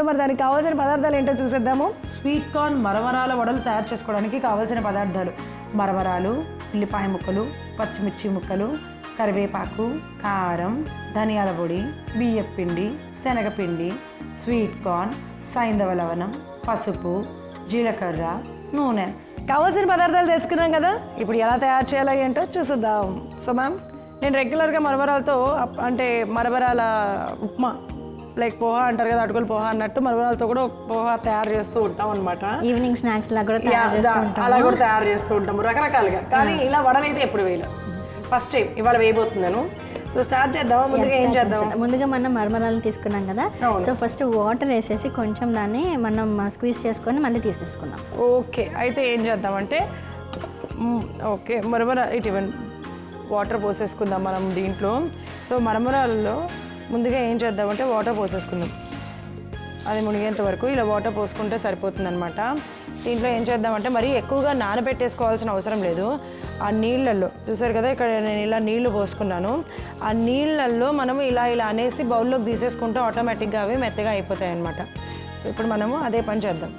మరి దానికి కావాల్సిన పదార్థాలు ఏంటో చూసేద్దాము. స్వీట్ కార్న్ మరమరాల వడలు తయారు చేసుకోవడానికి కావాల్సిన పదార్థాలు: మరమరాలు, ఉల్లిపాయ ముక్కలు, పచ్చిమిర్చి ముక్కలు, కరివేపాకు, కారం, ధనియాల పొడి, బియ్యం పిండి, శనగపిండి, స్వీట్ కార్న్, సైంధవ లవణం, పసుపు, జీలకర్ర, నూనె. కావాల్సిన పదార్థాలు తెలుసుకున్నాం కదా, ఇప్పుడు ఎలా తయారు చేయాలో ఏంటో చూసేద్దాం. సో మ్యామ్, నేను రెగ్యులర్గా మరమరాలతో అంటే మరమరాల ఉప్మా లైక్ పోహా అంటారు కదా, అటుకులు పోహా అన్నట్టు మరమరాలతో కూడా పోహా తయారు చేస్తూ ఉంటాం అనమాట. ఈవినింగ్ స్నాక్స్ లాగా కూడా అలా కూడా తయారు చేస్తూ ఉంటాము రకరకాలుగా. కానీ ఇలా వడనైతే ఎప్పుడు వేయలేదు, ఫస్ట్ టైం ఇవాళ వేయబోతున్నాను. సో స్టార్ట్ చేద్దామా? ముందుగా ఏం చేద్దాం? ముందుగా మనం మరమరాలు తీసుకున్నాం కదా, సో ఫస్ట్ వాటర్ వేసేసి కొంచెం దాన్ని మనం స్క్వీజ్ చేసుకొని మళ్ళీ తీసేసుకున్నాం. ఓకే, అయితే ఏం చేద్దామంటే ఓకే మరమర ఇటువంటి వాటర్ పోసేసుకుందాం మనం దీంట్లో. సో మరమరాలలో ముందుగా ఏం చేద్దామంటే వాటర్ పోసేసుకుందాం, అది మునిగేంత వరకు ఇలా వాటర్ పోసుకుంటే సరిపోతుంది అనమాట. దీంట్లో ఏం చేద్దామంటే మరీ ఎక్కువగా నానబెట్టేసుకోవాల్సిన అవసరం లేదు. ఆ నీళ్ళల్లో చూసారు కదా, ఇక్కడ నేను ఇలా నీళ్లు పోసుకున్నాను. ఆ నీళ్ళల్లో మనము ఇలా అనేసి బౌల్లోకి తీసేసుకుంటే ఆటోమేటిక్గా అవి మెత్తగా అయిపోతాయి అనమాట. ఇప్పుడు మనము అదే పని చేద్దాం.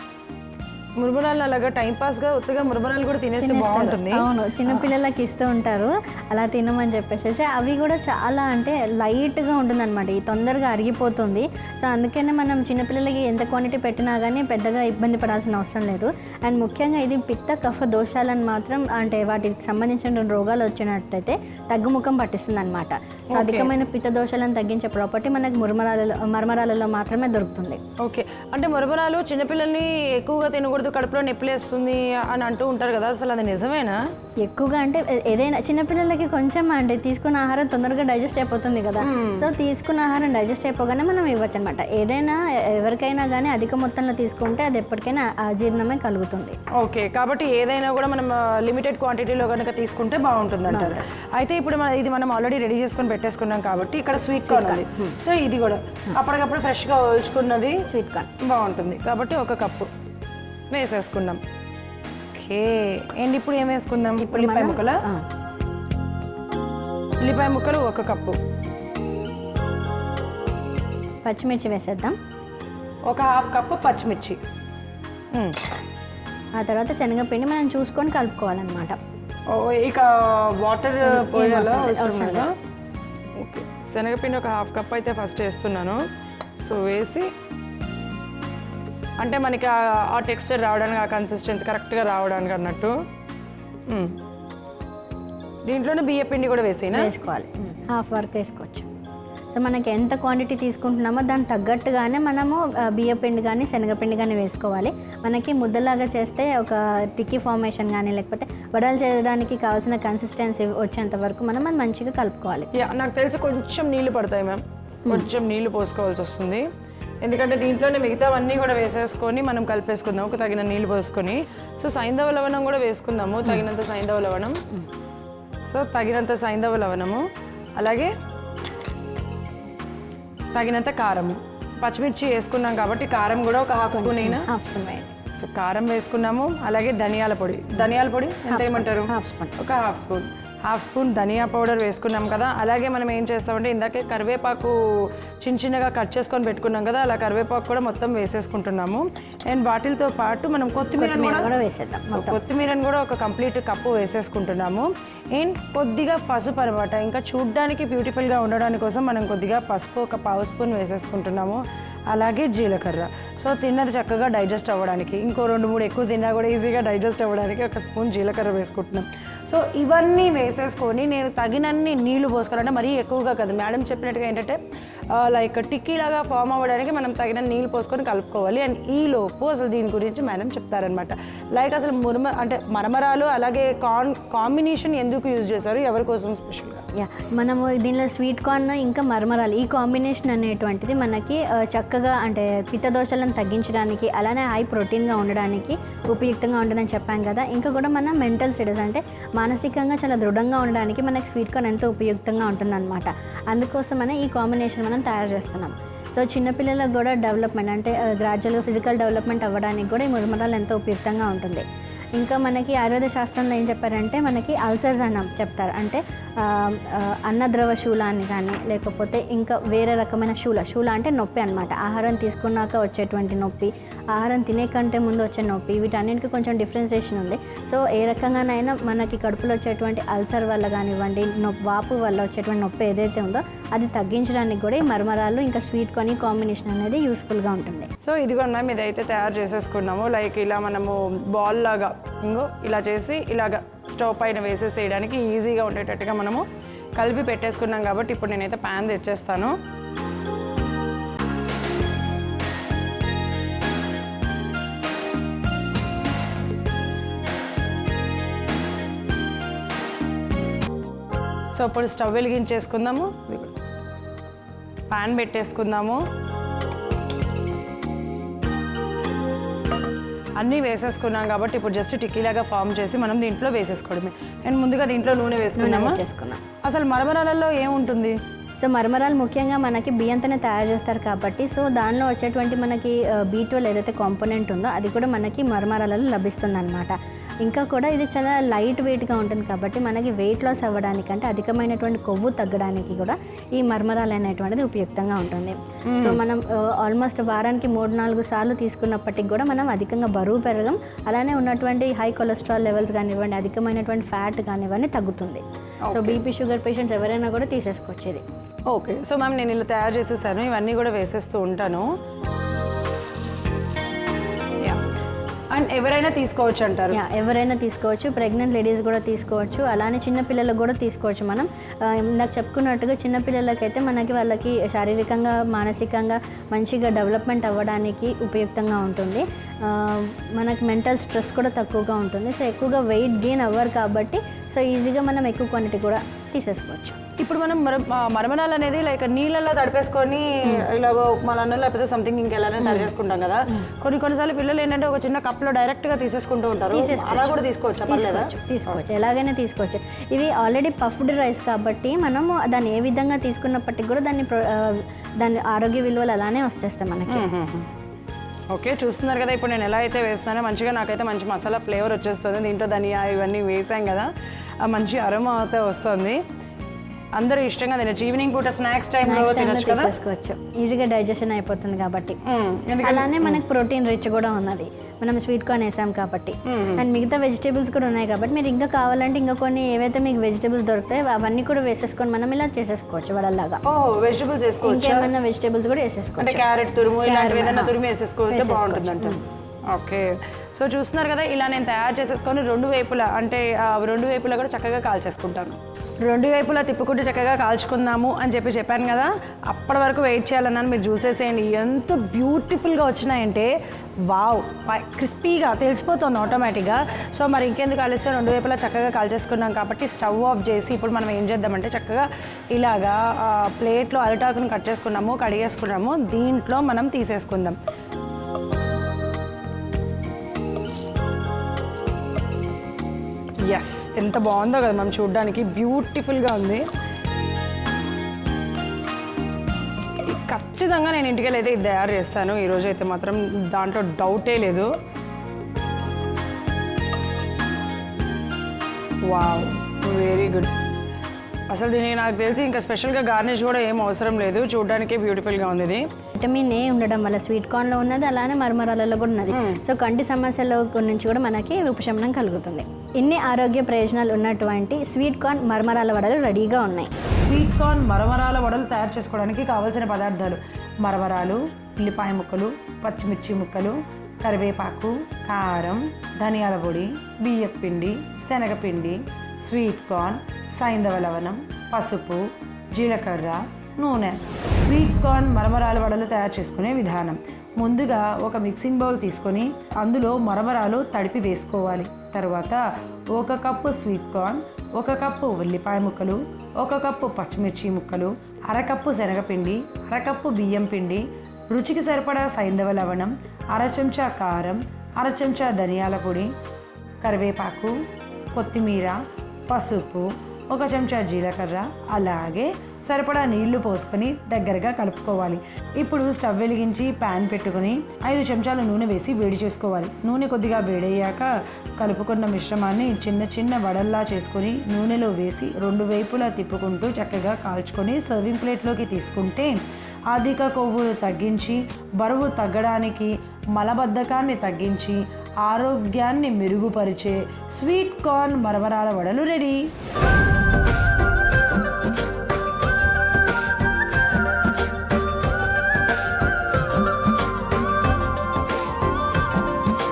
మురమరాలు అలాగా టైంపాస్గా ఉత్తగా మురమరాలు కూడా తినేస్తే బాగుంటుంది. అవును, చిన్నపిల్లలకి ఇస్తూ ఉంటారు అలా తినమని చెప్పేసి. అవి కూడా చాలా అంటే లైట్గా ఉంటుంది అనమాట, ఈ తొందరగా అరిగిపోతుంది. సో అందుకనే మనం చిన్నపిల్లలకి ఎంత క్వాంటిటీ పెట్టినా కానీ పెద్దగా ఇబ్బంది పడాల్సిన అవసరం లేదు. అండ్ ముఖ్యంగా ఇది పిత్త కఫ దోషాలను మాత్రం అంటే వాటికి సంబంధించిన రోగాలు వచ్చినట్టయితే తగ్గుముఖం పట్టిస్తుంది అనమాట. సో అధికమైన పిత్త దోషాలను తగ్గించే ప్రాపర్టీ మనకు మరమరాలలో మాత్రమే దొరుకుతుంది. ఓకే, అంటే మరమరాలు చిన్నపిల్లల్ని ఎక్కువగా తినకూడదు, కడుపులో నొప్పిలేస్తుంది అని అంటూ ఉంటారు కదా, అసలు అది నిజమేనా? ఎక్కువగా అంటే ఏదైనా చిన్నపిల్లలకి కొంచెం అంటే తీసుకున్న ఆహారం తొందరగా డైజెస్ట్ అయిపోతుంది కదా, సో తీసుకున్న ఆహారం డైజెస్ట్ అయిపోగానే మనం ఇవ్వచ్చు అనమాట. ఏదైనా ఎవరికైనా కానీ అధిక మొత్తంలో తీసుకుంటే అది ఎప్పటికైనా అజీర్ణమే కలుగుతుంది. ఓకే, కాబట్టి ఏదైనా కూడా మనం లిమిటెడ్ క్వాంటిటీలో కనుక తీసుకుంటే బాగుంటుంది అంటారు. అయితే ఇప్పుడు ఇది మనం ఆల్రెడీ రెడీ చేసుకొని పెట్టేసుకున్నాం కాబట్టి ఇక్కడ స్వీట్ కార్న్ ఉంది. సో ఇది కూడా అప్పటికప్పుడు ఫ్రెష్గా ఒలుచుకున్నది స్వీట్ కార్న్ బాగుంటుంది కాబట్టి ఒక కప్పు వేసేసుకుందాం. ఓకే, అండ్ ఇప్పుడు ఏం వేసుకుందాం? ఉల్లిపాయ ముక్కలు, ఉల్లిపాయ ముక్కలు ఒక కప్పు, పచ్చిమిర్చి వేసేద్దాం, ఒక హాఫ్ కప్పు పచ్చిమిర్చి. ఆ తర్వాత శనగపిండి మనం చూసుకొని కలుపుకోవాలన్నమాట. ఇక వాటర్ పోయాలో అవసరం లేదా? ఓకే, శనగపిండి ఒక హాఫ్ కప్ అయితే ఫస్ట్ వేస్తున్నాను. సో వేసి అంటే మనకి ఆ టెక్స్చర్ రావడానికి, ఆ కన్సిస్టెన్సీ కరెక్ట్గా రావడానికి అన్నట్టు. దీంట్లోనే బియ్య పిండి కూడా వేసుకోవాలి, హాఫ్ వరకు వేసుకోవచ్చు. సో మనకి ఎంత క్వాంటిటీ తీసుకుంటున్నామో దానికి తగ్గట్టుగానే మనము బియ్య పిండి కానీ శనగపిండి కానీ వేసుకోవాలి. మనకి ముద్దలాగా చేస్తే ఒక టిక్కీ ఫార్మేషన్ కానీ లేకపోతే వడలు చేయడానికి కావాల్సిన కన్సిస్టెన్సీ వచ్చేంత వరకు మనం అది మంచిగా కలుపుకోవాలి. నాకు తెలిసి కొంచెం నీళ్ళు పడతాయి మ్యామ్, కొంచెం నీళ్ళు పోసుకోవాల్సి వస్తుంది. ఎందుకంటే దీంట్లోనే మిగతావన్నీ కూడా వేసేసుకొని మనం కలిపేసుకుందాం, ఒక తగిన నీళ్ళు పోసుకొని. సో సైంధవ లవణం కూడా వేసుకుందాము, తగినంత సైంధవ లవణం. సో తగినంత సైంధవ లవణము, అలాగే తగినంత కారము. పచ్చిమిర్చి వేసుకున్నాం కాబట్టి కారం కూడా ఒక హాఫ్ స్పూన్ అయినా. సో కారం వేసుకున్నాము, అలాగే ధనియాల పొడి. ధనియాల పొడి ఎంత ఏమంటారు? ఒక హాఫ్ స్పూన్ ధనియా పౌడర్ వేసుకున్నాం కదా. అలాగే మనం ఏం చేస్తామంటే ఇందాకే కరివేపాకు చిన్నగా కట్ చేసుకొని పెట్టుకున్నాం కదా, అలా కరివేపాకు కూడా మొత్తం వేసేసుకుంటున్నాము. అండ్ వాటితో పాటు మనం కొత్తిమీరని కూడా వేసేద్దాం. కొత్తిమీరని కూడా ఒక కంప్లీట్ కప్పు వేసేసుకుంటున్నాము. అండ్ కొద్దిగా పసుపు అనమాట, ఇంకా చూడ్డానికి బ్యూటిఫుల్గా ఉండడానికి కోసం మనం కొద్దిగా పసుపు ఒక పావు స్పూన్ వేసేసుకుంటున్నాము. అలాగే జీలకర్ర. సో తిన్నది చక్కగా డైజెస్ట్ అవ్వడానికి, ఇంకో 2-3 ఎక్కువ తిన్నా కూడా ఈజీగా డైజెస్ట్ అవ్వడానికి ఒక స్పూన్ జీలకర్ర వేసుకుంటున్నాం. సో ఇవన్నీ వేసేసుకొని నేను తగినన్ని నీళ్లు పోసుకోవాలంటే మరీ ఎక్కువగా కదా, మేడం చెప్పినట్టుగా ఏంటంటే లైక్ టిక్కీ లాగా ఫామ్ అవ్వడానికి మనం తగిన నీళ్ళు పోసుకొని కలుపుకోవాలి. అండ్ ఈలోపు అసలు దీని గురించి మేడం చెప్తారనమాట. లైక్ అసలు మరమరాలు అలాగే కాంబినేషన్ ఎందుకు యూజ్ చేశారు, ఎవరి కోసం స్పెషల్గా? మనము దీనిలో స్వీట్ కార్న్ ఇంకా మరమరాలు ఈ కాంబినేషన్ అనేటువంటిది మనకి చక్కగా అంటే పిత్త దోషాలను తగ్గించడానికి, అలానే హై ప్రోటీన్గా ఉండడానికి ఉపయుక్తంగా ఉండదని చెప్పాం కదా. ఇంకా కూడా మన మెంటల్ స్టేటస్ అంటే మానసికంగా చాలా దృఢంగా ఉండడానికి మనకి స్వీట్ కార్న్ ఎంతో ఉపయుక్తంగా ఉంటుందన్నమాట. అందుకోసమనే ఈ కాంబినేషన్ మనం తయారు చేస్తున్నాం. సో చిన్నపిల్లలకు కూడా డెవలప్మెంట్ అంటే గ్రాడ్యువల్గా ఫిజికల్ డెవలప్మెంట్ అవ్వడానికి కూడా ఈ మురమరాలు ఎంతో ఉపయుక్తంగా ఉంటుంది. ఇంకా మనకి ఆయుర్వేద శాస్త్రంలో ఏం చెప్పారంటే మనకి అల్సర్స్ అని చెప్తారు. అంటే అన్నద్రవ శూలాన్ని కానీ లేకపోతే ఇంకా వేరే రకమైన శూల అంటే నొప్పి అనమాట. ఆహారం తీసుకున్నాక వచ్చేటువంటి నొప్పి, ఆహారం తినే కంటే ముందు వచ్చే నొప్పి, వీటన్నిటికీ కొంచెం డిఫరెన్సియేషన్ ఉంది. సో ఏ రకంగానైనా మనకి కడుపులో వచ్చేటువంటి అల్సర్ వల్ల కానివ్వండి, వాపు వల్ల వచ్చేటువంటి నొప్పి ఏదైతే ఉందో అది తగ్గించడానికి కూడా ఈ మరమరాలు ఇంకా స్వీట్ కార్న్ కాంబినేషన్ అనేది యూస్ఫుల్గా ఉంటుంది. సో ఇదిగోండి మ్యామ్, ఇదైతే తయారు చేసేసుకున్నాము. లైక్ ఇలా మనము బాల్ లాగా ఇలా చేసి ఇలాగ స్టవ్ పైన వేసేసేయడానికి ఈజీగా ఉండేటట్టుగా మనము కలిపి పెట్టేసుకున్నాం. కాబట్టి ఇప్పుడు నేనైతే ప్యాన్ తెచ్చేస్తాను. సో ఇప్పుడు స్టవ్ వెలిగించేసుకుందాము, ప్యాన్ పెట్టేసుకుందాము. అన్నీ వేసేసుకున్నాం కాబట్టి ఇప్పుడు జస్ట్ టిక్కీలాగా ఫామ్ చేసి మనం దీంట్లో వేసేసుకోవడమే. అండ్ ముందుగా దీంట్లో నూనె వేసుకున్నాం. అసలు మరమరాలలో ఏముంటుంది? సో మరమరాలు ముఖ్యంగా మనకి బియ్యంతోనే తయారు చేస్తారు కాబట్టి సో దానిలో వచ్చేటువంటి మనకి B12 ఏదైతే కాంపోనెంట్ ఉందో అది కూడా మనకి మరమరాలలో లభిస్తుంది అనమాట. ఇంకా కూడా ఇది చాలా లైట్ వెయిట్గా ఉంటుంది కాబట్టి మనకి వెయిట్ లాస్ అవ్వడానికంటే అధికమైనటువంటి కొవ్వు తగ్గడానికి కూడా ఈ మరమరాలు అనేటువంటిది ఉపయుక్తంగా ఉంటుంది. సో మనం ఆల్మోస్ట్ వారానికి 3-4 సార్లు తీసుకున్నప్పటికి కూడా మనం అధికంగా బరువు పెరగం, అలానే ఉన్నటువంటి హై కొలెస్ట్రాల్ లెవెల్స్ కానివ్వండి, అధికమైనటువంటి ఫ్యాట్ కానివ్వండి తగ్గుతుంది. సో బీపీ షుగర్ పేషెంట్స్ ఎవరైనా కూడా తీసేసుకొచ్చేది. ఓకే, సో మ్యామ్ నేను ఇలా తయారు చేసేసాను, ఇవన్నీ కూడా వేసేస్తూ ఉంటాను. అండ్ ఎవరైనా తీసుకోవచ్చు అంటారు? ఎవరైనా తీసుకోవచ్చు, ప్రెగ్నెంట్ లేడీస్ కూడా తీసుకోవచ్చు, అలానే చిన్నపిల్లలకు కూడా తీసుకోవచ్చు. మనం నాకు చెప్పుకున్నట్టుగా చిన్నపిల్లలకైతే వాళ్ళకి శారీరకంగా మానసికంగా మంచిగా డెవలప్మెంట్ అవ్వడానికి ఉపయుక్తంగా ఉంటుంది. మనకి మెంటల్ స్ట్రెస్ కూడా తక్కువగా ఉంటుంది. సో ఎక్కువగా వెయిట్ గెయిన్ అవ్వరు కాబట్టి సో ఈజీగా మనం ఎక్కువ క్వాంటిటీ కూడా తీసేసుకోవచ్చు. ఇప్పుడు మనం మరమరాలు అనేది లైక్ నీళ్ళల్లో తడిపేసుకొని ఇలాగో మలన్న లేకపోతే సంథింగ్ ఇంకెలానే తయారు చేసుకుంటాం కదా. కొన్నిసార్లు పిల్లలు ఏంటంటే ఒక చిన్న కప్లో డైరెక్ట్గా తీసేసుకుంటూ ఉంటారు. అలా కూడా తీసుకోవచ్చు, ఎలాగైనా తీసుకోవచ్చు. ఇవి ఆల్రెడీ పఫ్డ్ రైస్ కాబట్టి మనము దాన్ని ఏ విధంగా తీసుకున్నప్పటికీ కూడా దాని ఆరోగ్య విలువలు అలానే వచ్చేస్తాయి మనకి. ఓకే, చూస్తున్నారు కదా ఇప్పుడు నేను ఎలా అయితే వేస్తానో మంచిగా నాకైతే మంచి మసాలా ఫ్లేవర్ వచ్చేస్తుంది. దీంట్లో ధనియా ఇవన్నీ వేసాం కదా, ఆ మంచి అరోమా అయితే వస్తుంది. అందరూ ఇష్టంగా తినచ్చు. ఈవినింగ్ పూట స్నాక్స్ టైంలో తీసుకోవచ్చు, ఈజీగా డైజెషన్ అయిపోతుంది కాబట్టి. అలానే మనకి ప్రోటీన్ రిచ్ కూడా ఉన్నది, మనం స్వీట్ కార్న్ వేసాం కాబట్టి. అండ్ మిగతా వెజిటేబుల్స్ కూడా ఉన్నాయి కాబట్టి మీరు ఇంకా కావాలంటే ఇంకా కొన్ని ఏవైతే మీకు వెజిటేబుల్స్ దొరుకుతాయి అవన్నీ కూడా వేసేసుకొని మనం ఇలా చేసేసుకోవచ్చు వడల్లాగా. వెజిటేబుల్స్ వేసుకోవచ్చు, ఇంకేమైనా వెజిటేబుల్స్ కూడా వేసేసుకోవచ్చు. క్యారెట్ తురుము ఇలాంటివి ఏదైనా తురుము వేసేసుకోవచ్చు, బాగుంటుంది అంట. ఓకే, సో చూస్తున్నారు కదా ఇలా నేను తయారు చేసేసుకొని రెండు వైపులా కూడా చక్కగా కాల్చేసుకుంటాను. రెండు వైపులా తిప్పుకుంటూ చక్కగా కాల్చుకుందాము అని చెప్పాను కదా. అప్పటి వరకు వెయిట్ చేయాలన్నాను. మీరు చూసేసేయండి ఎంత బ్యూటిఫుల్గా వచ్చినాయంటే, వావ్, క్రిస్పీగా తెలిసిపోతుంది ఆటోమేటిక్గా. సో మరి ఇంకెందుకు కాలిస్తే రెండు వైపులా చక్కగా కాల్చేసుకున్నాం కాబట్టి స్టవ్ ఆఫ్ చేసి ఇప్పుడు మనం ఏం చేద్దామంటే చక్కగా ఇలాగా ప్లేట్లో అరిటాకును కట్ చేసుకున్నాము, కడిగేసుకున్నాము, దీంట్లో మనం తీసేసుకుందాం. ఎస్, ఎంత బాగుందో కదా మనం చూడడానికి, బ్యూటిఫుల్గా ఉంది. ఖచ్చితంగా నేను ఇంటికి అయితే ఇది తయారు చేస్తాను ఈరోజు అయితే మాత్రం, దాంట్లో డౌటే లేదు. Wow, very good. అసలు దీనికి నాకు తెలిసి ఇంకా స్పెషల్గా గార్నిష్ కూడా ఏం అవసరం లేదు, చూడడానికి బ్యూటిఫుల్గా ఉంది. ఇది విటమిన్ ఏ ఉండడం వల్ల స్వీట్ కార్న్లో ఉన్నది, అలానే మరమరాలలో కూడా ఉన్నది. సో కంటి సమస్యల నుంచి కూడా మనకి ఉపశమనం కలుగుతుంది. ఇన్ని ఆరోగ్య ప్రయోజనాలు ఉన్నటువంటి స్వీట్ కార్న్ మరమరాల వడలు రెడీగా ఉన్నాయి. స్వీట్ కార్న్ మరమరాల వడలు తయారు చేసుకోవడానికి కావాల్సిన పదార్థాలు: మరమరాలు, ఉల్లిపాయ ముక్కలు, పచ్చిమిర్చి ముక్కలు, కరివేపాకు, కారం, ధనియాల పొడి, బియ్యం పిండి, శనగపిండి, స్వీట్ కార్న్, సైంధవ లవణం, పసుపు, జీలకర్ర, నూనె. స్వీట్ కార్న్ మరమరాల వడలు తయారు చేసుకునే విధానం: ముందుగా ఒక మిక్సింగ్ బౌల్ తీసుకొని అందులో మరమరాలు తడిపి వేసుకోవాలి. తర్వాత 1 కప్పు స్వీట్ కార్న్, 1 కప్పు ఉల్లిపాయ ముక్కలు, 1 కప్పు పచ్చిమిర్చి ముక్కలు, 1/2 కప్పు శనగపిండి, 1/2 కప్పు బియ్యం పిండి, రుచికి సరిపడా సైంధవ లవణం, 1/2 చెంచా కారం, 1/2 చెంచా ధనియాల పొడి, కరివేపాకు, కొత్తిమీర, పసుపు, 1 చెంచా జీలకర్ర, అలాగే సరిపడా నీళ్లు పోసుకొని దగ్గరగా కలుపుకోవాలి. ఇప్పుడు స్టవ్ వెలిగించి ప్యాన్ పెట్టుకొని 5 చెంచాల నూనె వేసి వేడి చేసుకోవాలి. నూనె కొద్దిగా వేడయ్యాక కలుపుకున్న మిశ్రమాన్ని చిన్న చిన్న వడల్లా చేసుకొని నూనెలో వేసి 2 వైపులా తిప్పుకుంటూ చక్కగా కాల్చుకొని సర్వింగ్ ప్లేట్లోకి తీసుకుంటే అధిక కొవ్వులు తగ్గించి బరువు తగ్గడానికి, మలబద్ధకాన్ని తగ్గించి ఆరోగ్యాన్ని మెరుగుపరిచే స్వీట్ కార్న్ మరమరాల వడలు రెడీ.